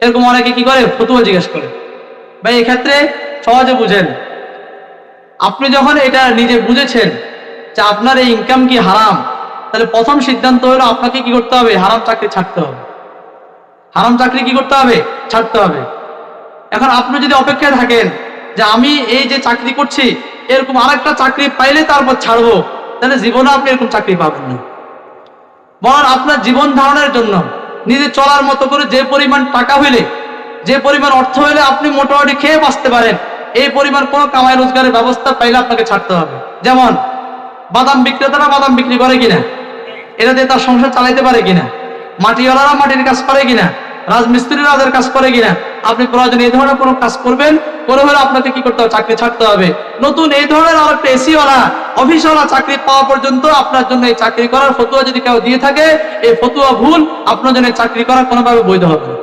এরকম অনেকে কি করে, ফতুয়া জিজ্ঞেস করে। ভাই এক্ষেত্রে সহজে বুঝেন, আপনি যখন এটা নিজে বুঝেছেন যে আপনার এই ইনকাম কি হারাম, তাহলে প্রথম সিদ্ধান্ত হলো আপনাকে কি করতে হবে, হারাম চাকরি ছাড়তে হবে। হারাম চাকরি কি করতে হবে, ছাড়তে হবে। এখন আপনি যদি অপেক্ষায় থাকেন যে আমি এই যে চাকরি করছি এরকম আরেকটা চাকরি পাইলে তারপর ছাড়বো, তাহলে জীবনে আপনি এরকম চাকরি পাবেন না। বরং আপনার জীবন ধারণের জন্য নিজে চলার মতো করে যে পরিমাণ টাকা হইলে, যে পরিমাণ অর্থ হইলে আপনি মোটামুটি খেয়ে বাঁচতে পারেন, এই পরিমাণ কোনো কামাই রোজগারের ব্যবস্থা পাইলে আপনাকে ছাড়তে হবে। যেমন বাদাম বিক্রেতারা বাদাম বিক্রি করে কিনা, এটা দিয়ে তার সংসার চালাইতে পারে কিনা, মাটিওয়ালারা মাটির কাজ করে কিনা, রাজমিস্ত্রি রাজের কাজ করে কিনা, আপনি প্রয়োজনে এই ধরনের কোনো কাজ করবেন, করে হলে আপনাকে কি করতে হবে, চাকরি ছাড়তে হবে। নতুন এই ধরনের আর একটা এসিওয়ালা অফিসওয়ালা চাকরি পাওয়া পর্যন্ত আপনার জন্য এই চাকরি করার ফতুয়া যদি কেউ দিয়ে থাকে, এই ফতুয়া ভুল, আপনার জন্য চাকরি করা কোনোভাবে বৈধ হবে না।